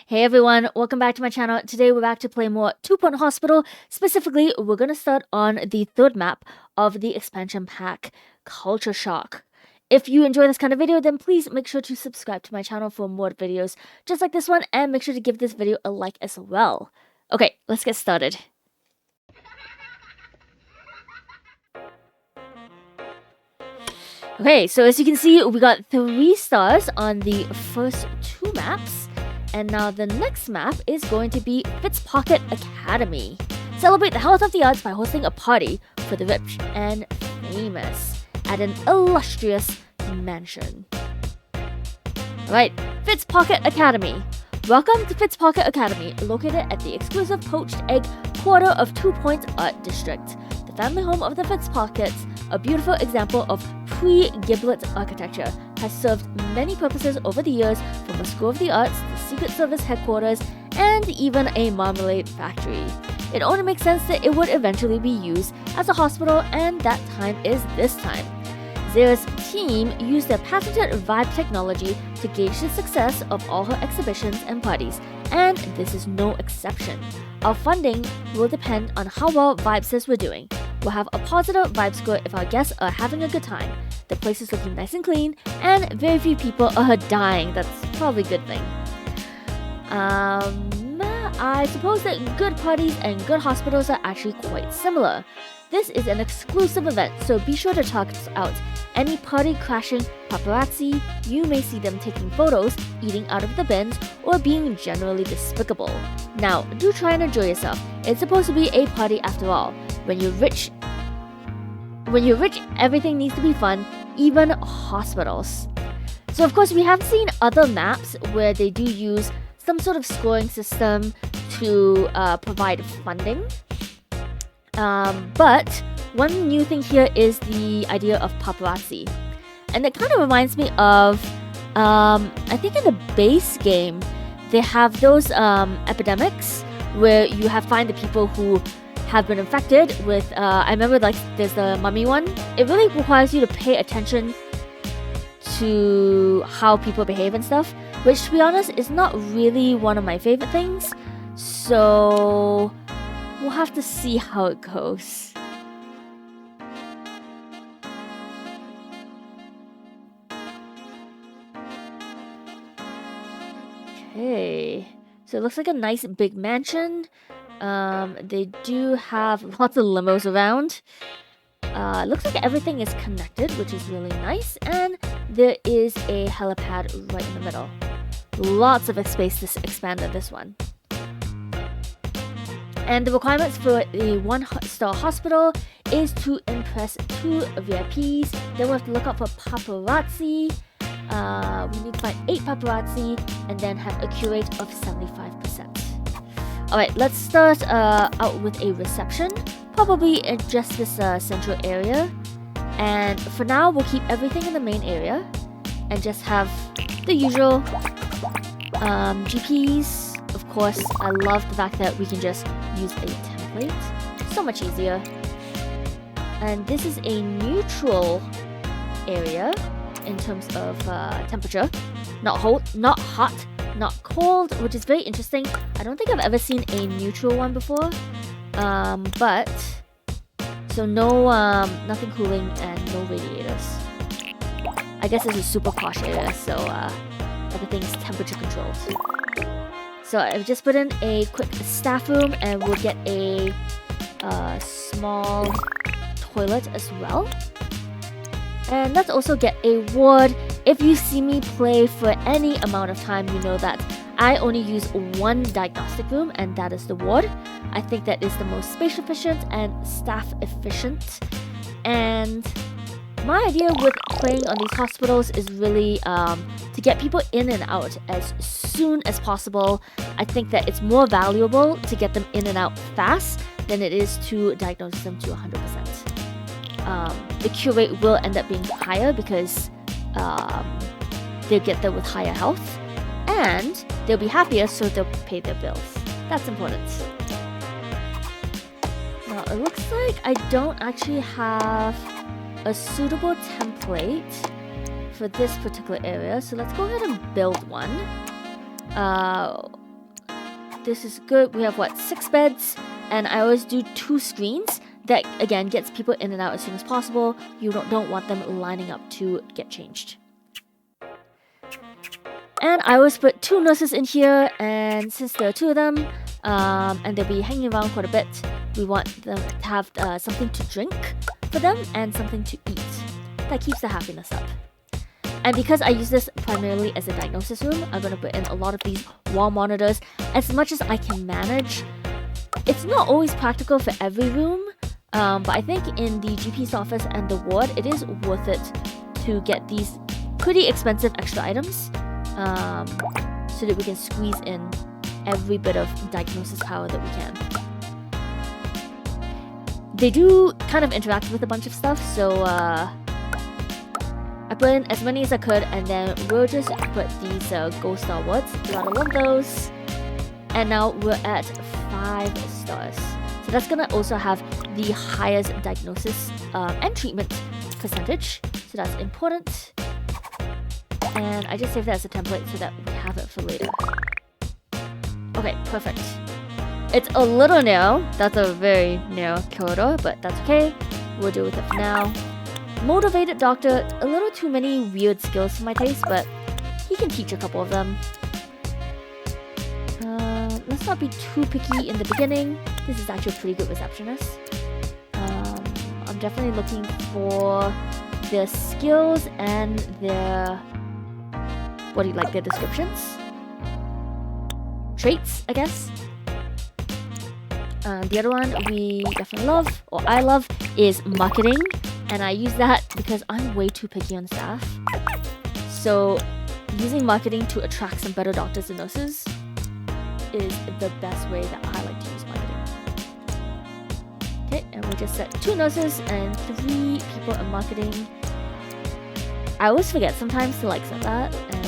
Hey everyone, welcome back to my channel. Today we're back to play more Two Point Hospital. Specifically, we're going to start on the third map of the expansion pack, Culture Shock. If you enjoy this kind of video, then please make sure to subscribe to my channel for more videos just like this one, and make sure to give this video a like as well. Okay, let's get started. Okay, so as you can see, we got 3 stars on the first 2 maps. And now the next map is going to be Fitzpocket Academy. Celebrate the health of the arts by hosting a party for the rich and famous at an illustrious mansion. Alright, Fitzpocket Academy. Welcome to Fitzpocket Academy, located at the exclusive Poached Egg quarter of 2 Points Art District. The family home of the Fitzpockets, a beautiful example of pre-Giblet architecture, has served many purposes over the years, from a School of the Arts, the Secret Service headquarters, and even a marmalade factory. It only makes sense that it would eventually be used as a hospital, and that time is this time. Zara's team used their patented Vibe technology to gauge the success of all her exhibitions and parties, and this is no exception. Our funding will depend on how well Vibe says we're doing. We'll have a positive Vibe score if our guests are having a good time. The place is looking nice and clean, and very few people are dying. That's probably a good thing. I suppose that good parties and good hospitals are actually quite similar. This is an exclusive event, so be sure to check out any party crashing paparazzi. You may see them taking photos, eating out of the bins, or being generally despicable. Now, do try and enjoy yourself. It's supposed to be a party after all. When you're rich, everything needs to be fun, even hospitals. So of course, we have seen other maps where they do use some sort of scoring system to provide funding. But one new thing here is the idea of paparazzi. And it kind of reminds me of, I think in the base game, they have those epidemics where you have find the people who have been infected with, I remember like there's the mummy one. It really requires you to pay attention to how people behave and stuff, which to be honest is not really one of my favorite things. So we'll have to see how it goes. Okay, so it looks like a nice big mansion. They do have lots of limos around. Looks like everything is connected, which is really nice, and there is a helipad right in the middle. Lots of space to expand on this one. And the requirements for a 1-star hospital is to impress 2 VIPs. Then we have to look out for paparazzi. We need to find 8 paparazzi and then have a cure rate of 75%. Alright, let's start out with a reception. Probably in just this central area. And for now, we'll keep everything in the main area and just have the usual GPs. Of course, I love the fact that we can just use a template. So much easier. And this is a neutral area in terms of temperature. Not hot, not cold, which is very interesting. I don't think I've ever seen a neutral one before. But so no nothing cooling and no radiators. I guess it's a super posh area, so everything's temperature controlled. So I've just put in a quick staff room, and we'll get a small toilet as well. And let's also get a ward. If you see me play for any amount of time, you know that I only use one diagnostic room, and that is the ward. I think that is the most space efficient and staff efficient. And my idea with playing on these hospitals is really to get people in and out as soon as possible. I think that it's more valuable to get them in and out fast than it is to diagnose them to 100%. The cure rate will end up being higher because they'll get there with higher health, and they'll be happier, so they'll pay their bills. That's important. Now, it looks like I don't actually have a suitable template for this particular area, so let's go ahead and build one. this is good. We have what, 6 beds, and I always do 2 screens. That again gets people in and out as soon as possible. You don't want them lining up to get changed. And I always put 2 nurses in here, and since there are 2 of them, and they'll be hanging around quite a bit, we want them to have something to drink for them and something to eat. That keeps the happiness up. And because I use this primarily as a diagnosis room, I'm going to put in a lot of these wall monitors as much as I can manage. It's not always practical for every room, but I think in the GP's office and the ward, it is worth it to get these pretty expensive extra items so that we can squeeze in every bit of diagnosis power that we can. They do kind of interact with a bunch of stuff, so I put in as many as I could, and then we'll just put these gold star wards. Gotta love those. And now we're at 5 stars. So that's gonna also have the highest diagnosis and treatment percentage. So that's important. And I just saved that as a template so that we have it for later. Okay, perfect. It's a little narrow. That's a very narrow corridor, but that's okay. We'll deal with it for now. Motivated doctor, a little too many weird skills for my taste, but he can teach a couple of them. Let's not be too picky in the beginning. This is actually a pretty good receptionist. I'm definitely looking for their skills and their their descriptions? Traits, I guess. The other one we definitely love, or I love, is marketing. And I use that because I'm way too picky on staff. So using marketing to attract some better doctors and nurses is the best way that I like to use marketing. Okay, and we just set 2 nurses and 3 people in marketing. I always forget sometimes to set that, and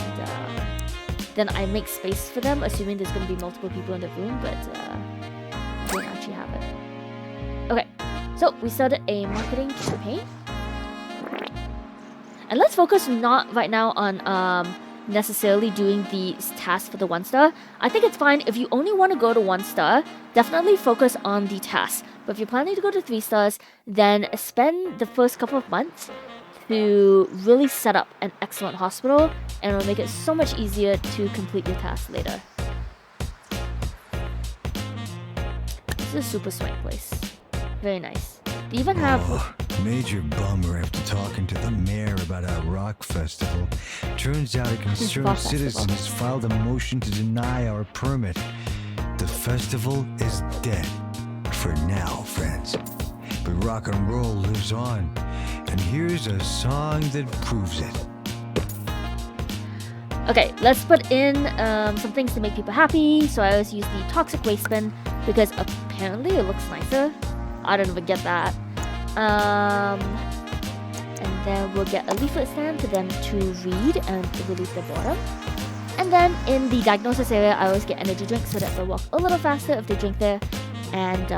then I make space for them, assuming there's going to be multiple people in the room, but I don't actually have it. Okay. So we started a marketing campaign. And let's focus not right now on necessarily doing the task for the 1 star. I think it's fine if you only want to go to 1 star, definitely focus on the task. But if you're planning to go to 3 stars, then spend the first couple of months to really set up an excellent hospital, and it'll make it so much easier to complete your task later. This is a super swank place. Very nice. They even have... Major bummer after talking to the mayor about our rock festival. Turns out a concerned citizen has filed a motion to deny our permit. The festival is dead. For now, friends. But rock and roll lives on. And here's a song that proves it. Okay, let's put in some things to make people happy. So I always use the toxic waste bin because apparently it looks nicer. I don't even get that. And then we'll get a leaflet stand for them to read and relieve their boredom. And then in the diagnosis area, I always get energy drinks so that they'll walk a little faster if they drink there. And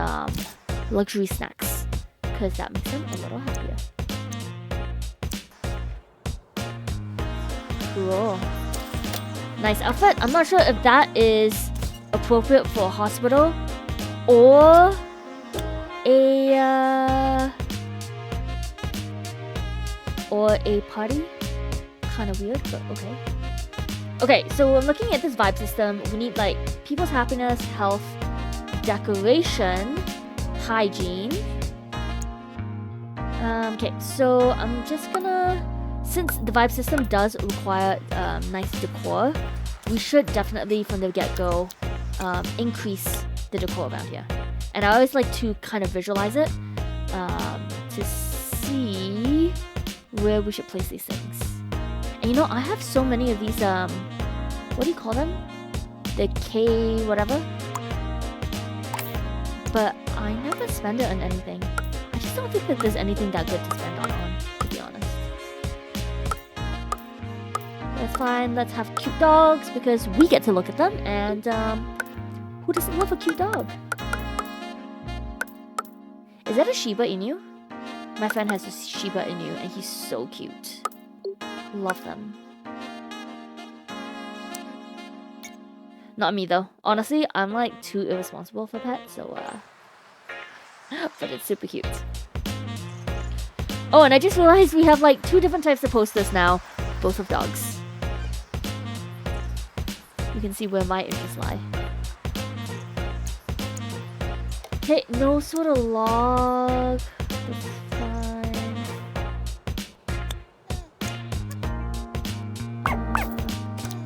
luxury snacks, because that makes them a little happier. Cool. Nice outfit. I'm not sure if that is appropriate for a hospital or a party. Kind of weird, but okay. Okay, so we're looking at this vibe system. We need people's happiness, health, decoration, hygiene. Okay, so I'm just gonna, since the vibe system does require nice decor, we should definitely from the get-go increase the decor around here. And I always like to kind of visualize it to see where we should place these things. And I have so many of these, what do you call them? The K whatever. But I never spend it on anything. I just don't think that there's anything that good to spend on, to be honest. That's fine, let's have cute dogs because we get to look at them, and who doesn't love a cute dog? Is that a Shiba Inu? My friend has a Shiba Inu and he's so cute. Love them. Not me though. Honestly, I'm like too irresponsible for pets, so but it's super cute. Oh, and I just realized we have like 2 different types of posters now, both of dogs. You can see where my interests lie. Okay, no sort of log. That's fine.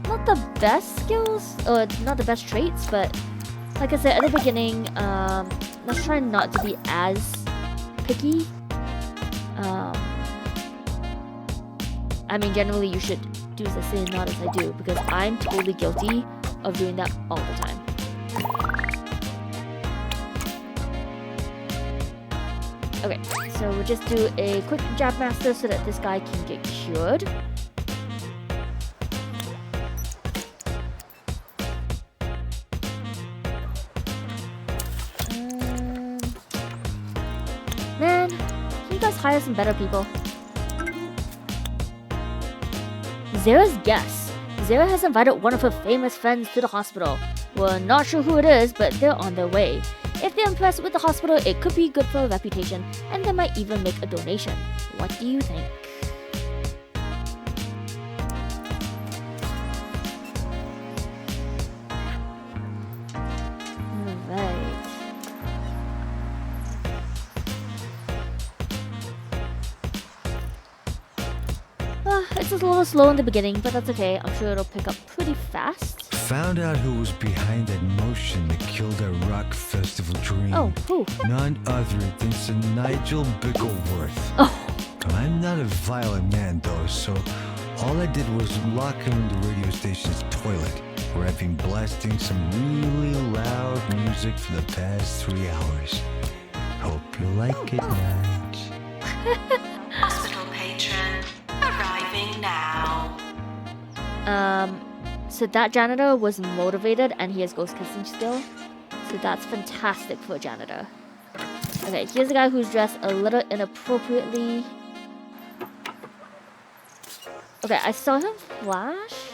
Not the best skills, or not the best traits, but like I said at the beginning, let's try not to be as picky. I mean, generally you should do as I say, not as I do, because I'm totally guilty of doing that all the time. Okay, so we'll just do a quick jab master so that this guy can get cured. Man, can you guys hire some better people? Zara's guess. Zara has invited one of her famous friends to the hospital. We're not sure who it is, but they're on their way. If they're impressed with the hospital, it could be good for a reputation, and they might even make a donation. What do you think? Alright. It's a little slow in the beginning, but that's okay. I'm sure it'll pick up pretty fast. Found out who was behind that motion that killed our rock festival dream. Oh, who? None other than Sir Nigel Bickleworth. Oh. I'm not a violent man though, so all I did was lock him in the radio station's toilet, where I've been blasting some really loud music for the past 3 hours. Hope you like it, Nige. Hospital patron arriving now. So that janitor was motivated and he has ghost kissing skill. So that's fantastic for a janitor. Okay, here's a guy who's dressed a little inappropriately. Okay, I saw him flash.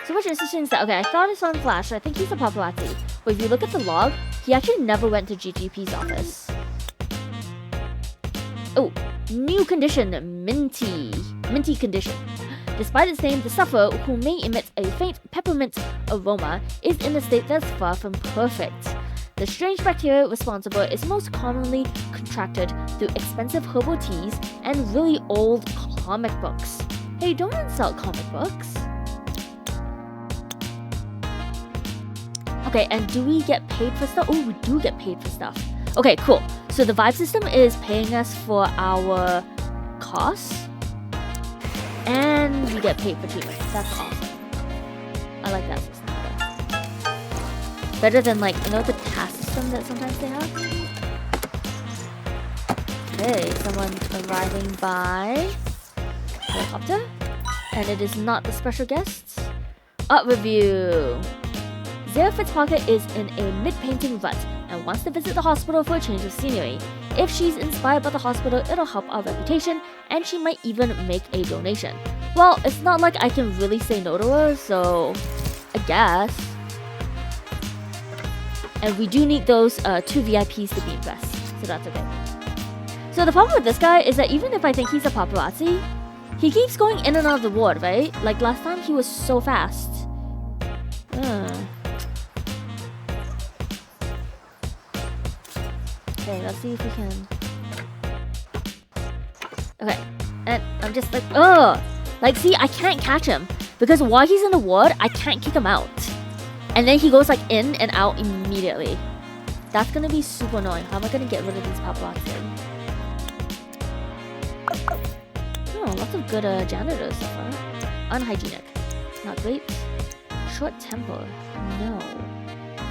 So much interesting is that, okay, I thought I saw him flash, so I think he's a paparazzi. But if you look at the log, he actually never went to GGP's office. Oh, new condition, minty. Minty condition. Despite its name, the sufferer, who may emit a faint peppermint aroma, is in a state that's far from perfect. The strange bacteria responsible is most commonly contracted through expensive herbal teas and really old comic books. Hey, don't insult comic books. Okay, and do we get paid for stuff? Oh, we do get paid for stuff. Okay, cool. So the vibe system is paying us for our costs. And we get paid for treatment. That's awesome. I like that system better. Better than, like, you know, the task system that sometimes they have? Okay, someone arriving by helicopter. And it is not the special guests. Art review. Zara Fitzpocket is in a mid-painting rut and wants to visit the hospital for a change of scenery. If she's inspired by the hospital, it'll help our reputation, and she might even make a donation. Well, it's not like I can really say no to her, so I guess. And we do need those 2 VIPs to be impressed, so that's okay. So the problem with this guy is that even if I think he's a paparazzi, he keeps going in and out of the ward, right? Like last time he was so fast. Okay, let's see if we can. Okay, and I'm just like, ugh! Like, see, I can't catch him. Because while he's in the ward, I can't kick him out. And then he goes like in and out immediately. That's gonna be super annoying. How am I gonna get rid of these paparazzi? Oh, lots of good janitors so far. Unhygienic. Not great. Short temper. No.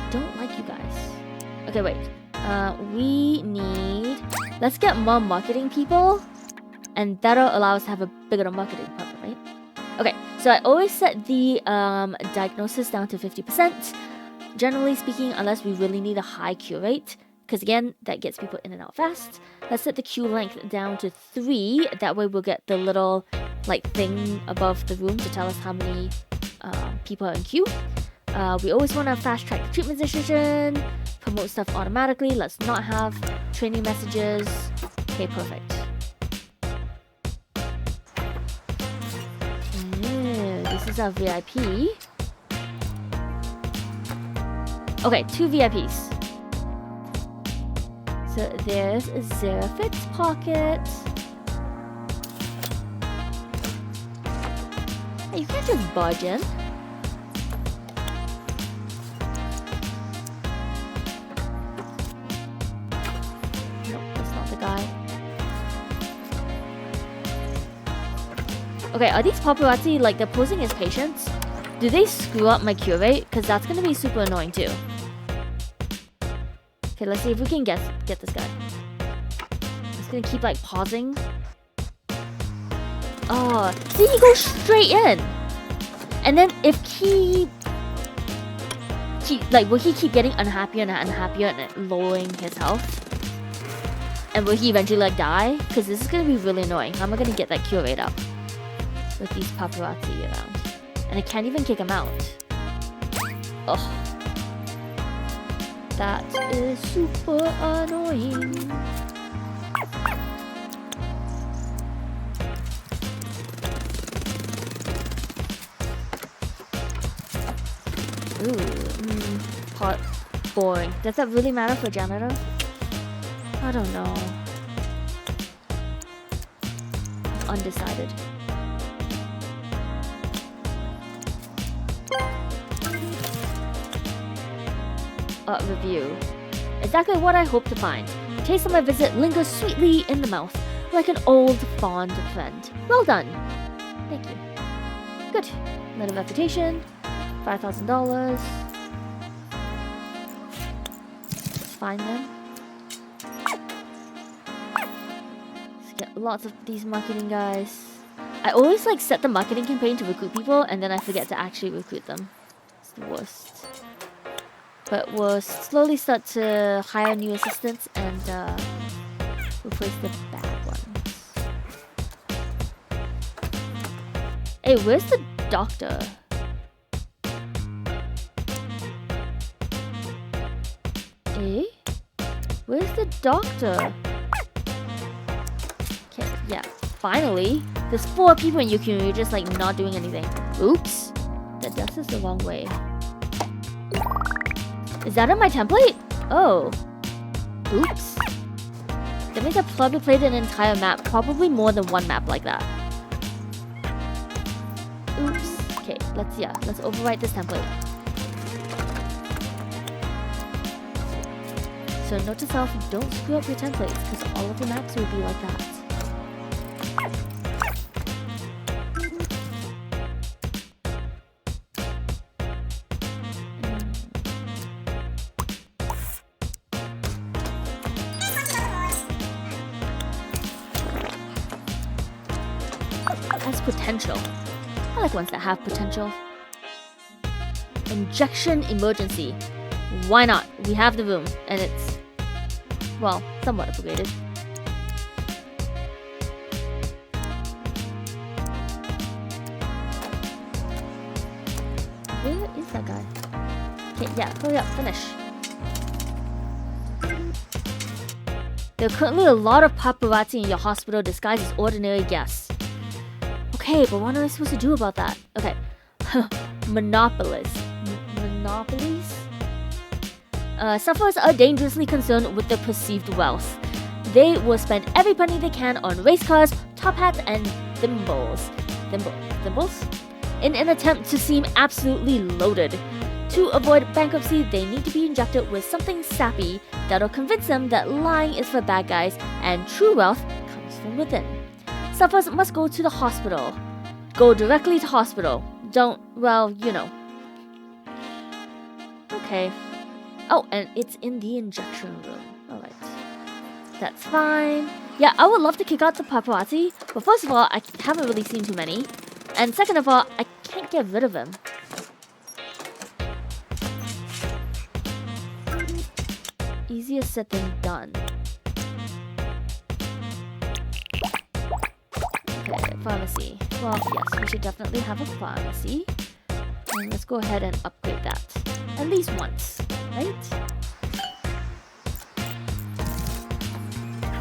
Don't like you guys. Okay, wait. We need... Let's get more marketing people. And that'll allow us to have a bigger marketing department, right? Okay, so I always set the diagnosis down to 50%. Generally speaking, unless we really need a high cure rate. Because again, that gets people in and out fast. Let's set the queue length down to 3. That way we'll get the little like thing above the room to tell us how many people are in queue. We always want to fast track the treatment decision, promote stuff automatically. Let's not have training messages. Okay, perfect. This is our VIP. Okay, 2 VIPs. So there's Zara Fitzpocket. Hey, you can't just barge in. Nope, that's not the guy. Okay, are these paparazzi, like, they're posing as patients? Do they screw up my cure rate? Because that's going to be super annoying too. Okay, let's see if we can get this guy. I'm just going to keep, like, pausing. Oh, see, he goes straight in. And then if he... will he keep getting unhappier and unhappier and lowering his health? And will he eventually, like, die? Because this is going to be really annoying. How am I going to get that cure rate up with these paparazzi around? And I can't even kick him out. Ugh. That is super annoying. Ooh, hot, boring. Does that really matter for janitor? I don't know. Undecided. Review. Exactly what I hoped to find. Taste of my visit lingers sweetly in the mouth, like an old fond friend. Well done. Thank you. Good. Letter of reputation. $5,000. It's fine then. Let's get lots of these marketing guys. I always like set the marketing campaign to recruit people and then I forget to actually recruit them. It's the worst. But we'll slowly start to hire new assistants and replace the bad ones. Hey, where's the doctor? Eh? Where's the doctor? Okay, yeah, finally. There's 4 people in your queue and you're just like not doing anything. Oops. The desk is the wrong way. Is that in my template? Oh. Oops. That means I probably played an entire map. Probably more than one map like that. Oops. Okay, let's overwrite this template. So note to self, don't screw up your templates, because all of the maps will be like that. Has potential. I like ones that have potential. Injection emergency. Why not? We have the room, and it's, well, somewhat upgraded. Where is that guy? Okay, yeah, hurry up, finish. There are currently a lot of paparazzi in your hospital disguised as ordinary guests. Okay, but what am I supposed to do about that? Okay. Monopolies. Monopolies? Sufferers are dangerously concerned with their perceived wealth. They will spend every penny they can on race cars, top hats, and thimbles. Thimbles? In an attempt to seem absolutely loaded. To avoid bankruptcy, they need to be injected with something sappy that'll convince them that lying is for bad guys and true wealth comes from within. Sufferers must go to the hospital. Go directly to hospital. Don't, well, you know. Okay. Oh, and it's in the injection room. Alright. That's fine. Yeah, I would love to kick out the paparazzi, but first of all, I haven't really seen too many. And second of all, I can't get rid of him. Easier said than done. Okay, pharmacy. Well, yes, we should definitely have a pharmacy. And let's go ahead and upgrade that. At least once, right?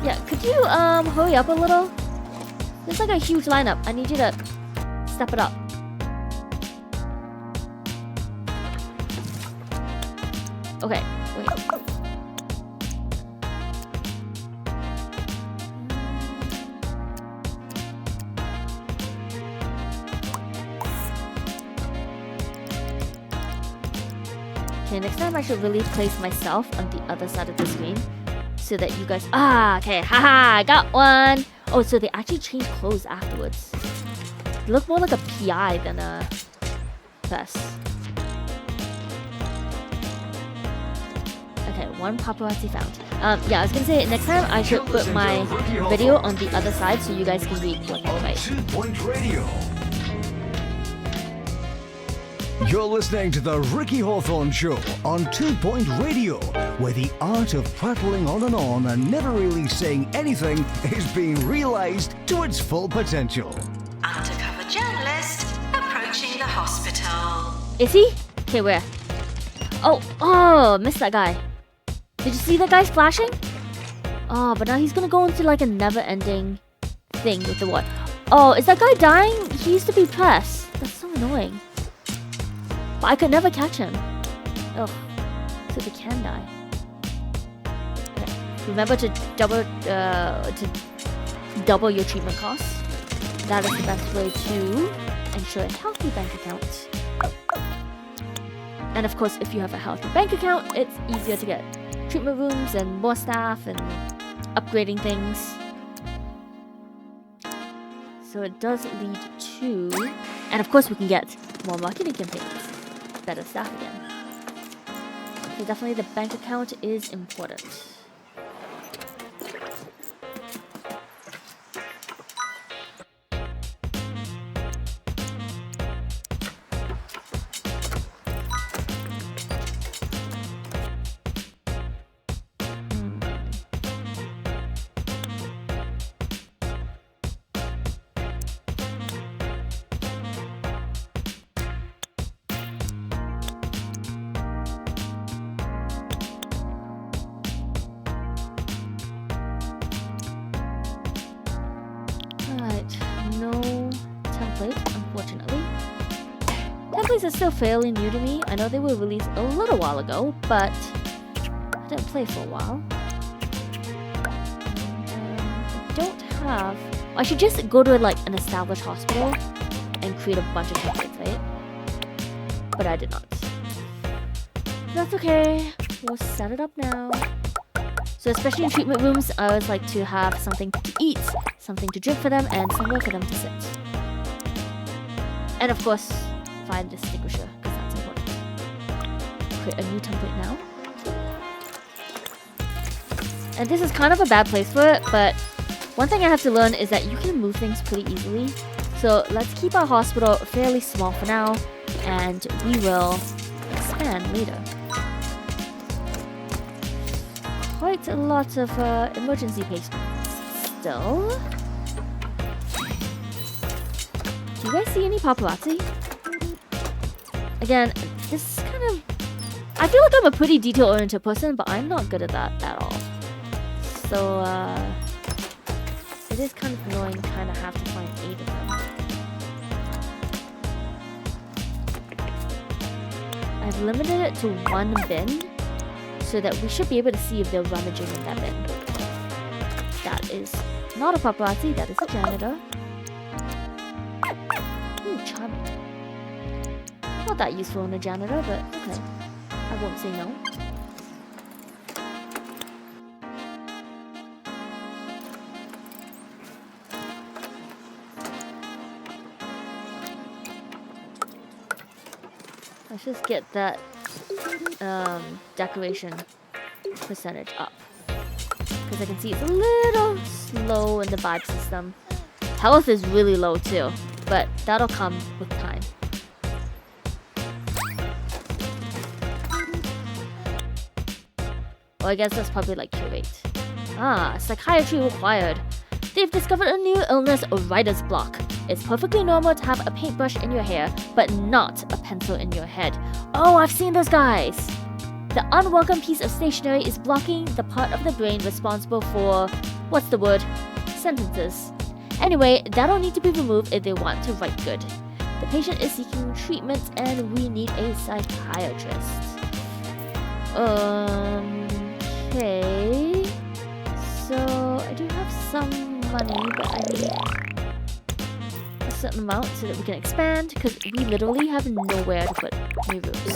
Yeah, could you hurry up a little? There's like a huge lineup. I need you to step it up. Okay, wait. Okay, next time I should really place myself on the other side of the screen so that you guys... Ah, okay, haha, I got one! Oh, so they actually change clothes afterwards. They look more like a PI than a vest. Okay, one paparazzi found. Yeah, I was gonna say, next time I should put my video on the other side so you guys can read what they write. 2 Point Radio. You're listening to the Ricky Hawthorne Show on 2 Point Radio, where the art of prattling on and never really saying anything is being realized to its full potential. Undercover journalist approaching the hospital. Is he? Okay, where? Oh, missed that guy. Did you see that guy flashing? Oh, but now he's gonna go into like a never-ending thing with the what? Oh, is that guy dying? He used to be press. That's so annoying. But I could never catch him. Ugh. So they can die. Okay. Remember to double your treatment costs. That is the best way to ensure a healthy bank account. And of course, if you have a healthy bank account, it's easier to get treatment rooms and more staff and upgrading things. So it does lead to... And of course we can get more marketing campaigns. Better staff again. So definitely the bank account is important. Templates are still fairly new to me. I know they were released a little while ago, but I didn't play for a while. And, I don't have... I should just go to like an established hospital and create a bunch of templates, right? But I did not. That's okay. We'll set it up now. So especially in treatment rooms, I always like to have something to eat, something to drink for them, and somewhere for them to sit. And of course, fire distinguisher, because that's important. Create a new template now. And this is kind of a bad place for it, but one thing I have to learn is that you can move things pretty easily. So let's keep our hospital fairly small for now, and we will expand later. Quite a lot of emergency patients still. Do you guys see any paparazzi? Again, this is kind of... I feel like I'm a pretty detail-oriented person, but I'm not good at that at all. So, it is kind of annoying to kind of have to find 8 of them. I've limited it to 1 bin, so that we should be able to see if they're rummaging in that bin. That is not a paparazzi, that is a janitor. Ooh, charming. Not that useful in a janitor, but okay. I won't say no. Let's just get that decoration percentage up. Because I can see it's a little slow in the vibe system. Health is really low too, but that'll come with time. Well, I guess that's probably like cure rate. Ah, psychiatry required. They've discovered a new illness, writer's block. It's perfectly normal to have a paintbrush in your hair, but not a pencil in your head. Oh, I've seen those guys! The unwelcome piece of stationery is blocking the part of the brain responsible for, what's the word? Sentences. Anyway, that'll need to be removed if they want to write good. The patient is seeking treatment and we need a psychiatrist. Okay. So, I do have some money, but I need a certain amount so that we can expand, because we literally have nowhere to put new rooms.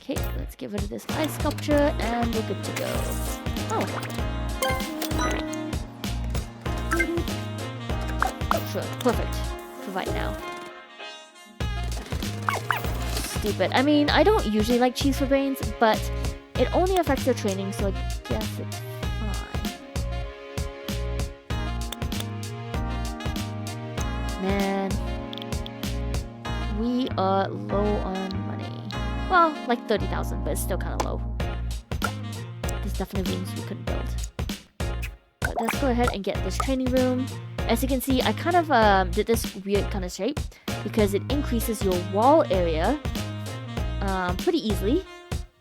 Okay, let's get rid of this ice sculpture and we're good to go. Oh. Sure, perfect. For right now. Stupid. I mean, I don't usually like cheese for brains, but it only affects their training, so I guess it's fine. Man. We are low on money. Well, like 30,000, but it's still kind of low. There's definitely rooms we couldn't build. But let's go ahead and get this training room. As you can see, I kind of did this weird kind of shape because it increases your wall area pretty easily.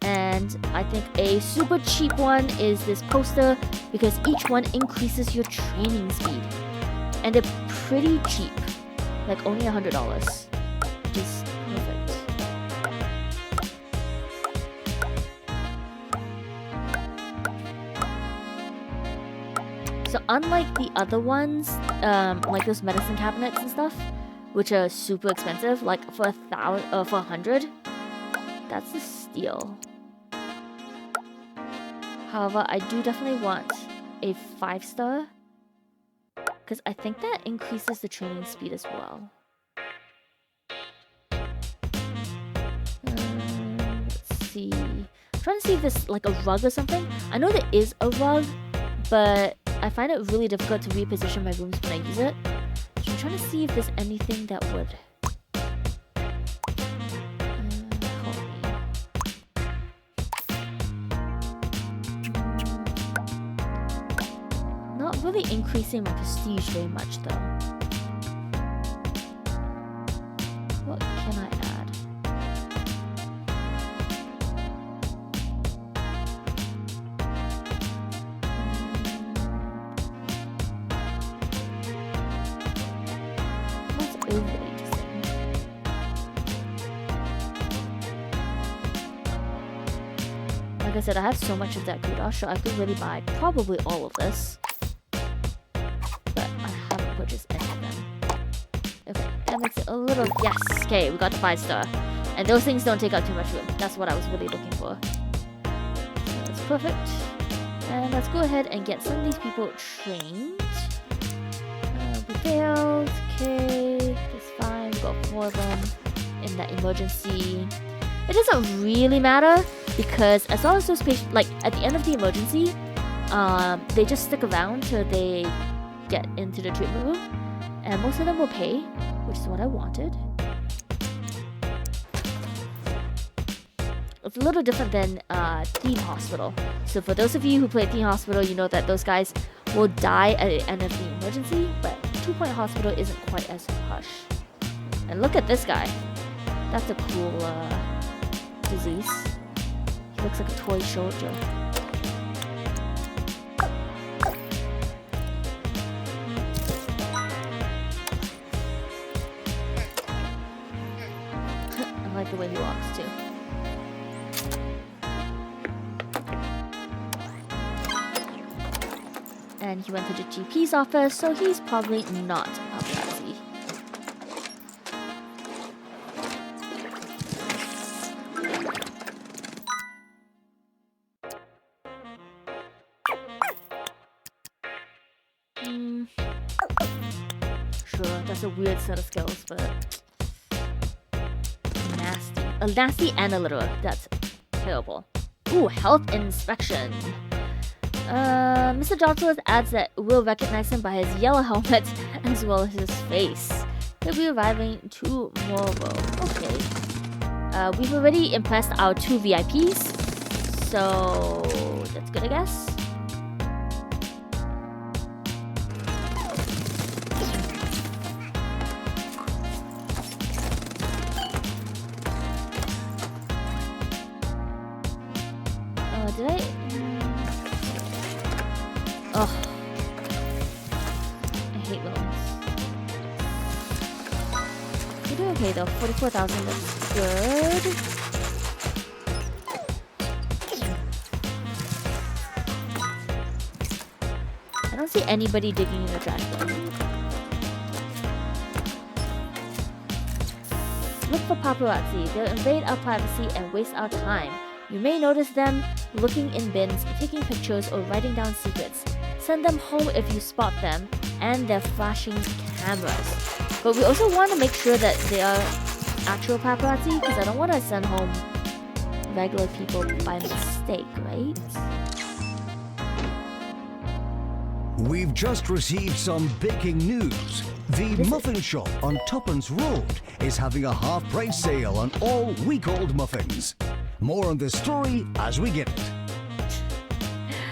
And I think a super cheap one is this poster because each one increases your training speed. And they're pretty cheap, like only $100, which is perfect. So unlike the other ones, like those medicine cabinets and stuff, which are super expensive, like for for 100, that's a steal. However, I do definitely want a 5-star, because I think that increases the training speed as well. Let's see. I'm trying to see if there's like a rug or something. I know there is a rug, but I find it really difficult to reposition my rooms when I use it. So I'm trying to see if there's anything that would... Not really increasing my prestige very much though. What can I add? What's overly interesting? Like I said, I have so much of that kudos, so I could really buy probably all of this. Just any of them. Okay, that makes it a little... Yes! Okay, we got the 5-star. And those things don't take up too much room. That's what I was really looking for. So that's perfect. And let's go ahead and get some of these people trained. We failed. Okay, that's fine. We got 4 of them in that emergency. It doesn't really matter because as long as those patients... Like, at the end of the emergency, they just stick around till they get into the treatment room, and most of them will pay, which is what I wanted. It's a little different than Theme Hospital. So for those of you who play Theme Hospital, you know that those guys will die at the end of the emergency, but 2 Point Hospital isn't quite as harsh. And look at this guy. That's a cool disease. He looks like a toy soldier. I like the way he walks too. And he went to the GP's office, so he's probably not a Patsy. Sure, that's a weird set of skills, but nasty. Nasty and illiterate. That's terrible. Ooh, health inspection. Mr. Johnson adds that we'll recognize him by his yellow helmet as well as his face. He'll be arriving tomorrow. Okay. We've already impressed our 2 VIPs, so that's good, I guess. Did I? Oh. I hate loans. We're doing okay though. 44,000 looks good. I don't see anybody digging in the trash though. Look for paparazzi. They'll invade our privacy and waste our time. You may notice them looking in bins, taking pictures, or writing down secrets. Send them home if you spot them, and they're flashing cameras. But we also want to make sure that they are actual paparazzi, because I don't want to send home regular people by mistake, right? We've just received some baking news. The muffin shop on Tuppence Road is having a half-price sale on all week-old muffins. More on this story as we get it.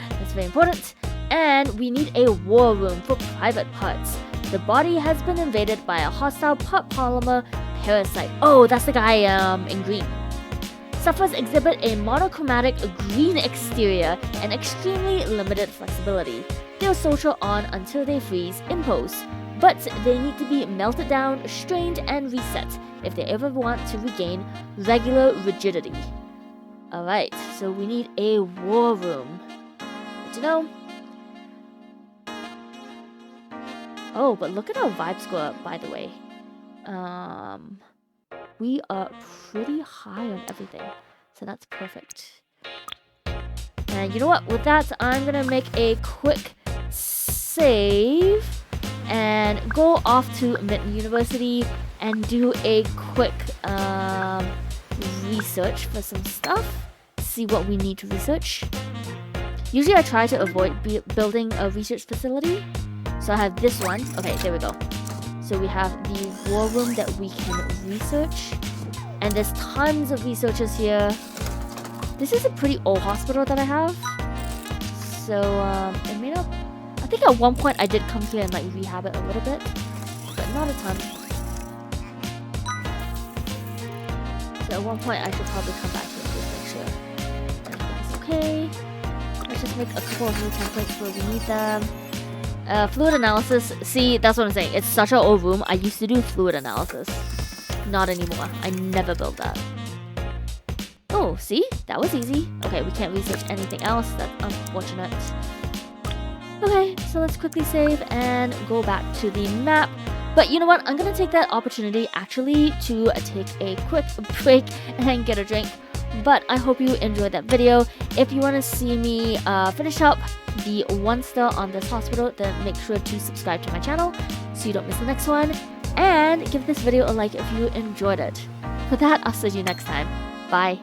That's very important. And we need a war room for private parts. The body has been invaded by a hostile part polymer parasite. Oh, that's the guy in green. Sufferers exhibit a monochromatic green exterior and extremely limited flexibility. They'll soldier on until they freeze in pose, but they need to be melted down, strained, and reset if they ever want to regain regular rigidity. Alright, so we need a war room. Good to know. Oh, but look at our vibe score, by the way. We are pretty high on everything, so that's perfect. And you know what? With that, I'm gonna make a quick save and go off to Mitten University and do a quick research for some stuff. See what we need to research. Usually I try to avoid building a research facility. So I have this one. Okay, there we go. So we have the war room that we can research. And there's tons of researchers here. This is a pretty old hospital that I have. So it may not... I think at one point I did come here and like rehab it a little bit. But not a ton. So at one point I should probably come back here and just make sure everything's okay. Let's just make a couple of new templates where we need them. Fluid analysis. See, that's what I'm saying. It's such an old room. I used to do fluid analysis. Not anymore. I never built that. Oh, see? That was easy. Okay, we can't research anything else. That's unfortunate. Okay, so let's quickly save and go back to the map. But you know what? I'm gonna take that opportunity actually to take a quick break and get a drink. But I hope you enjoyed that video. If you want to see me finish up the 1 star on this hospital, then make sure to subscribe to my channel so you don't miss the next one. And give this video a like if you enjoyed it. For that, I'll see you next time. Bye.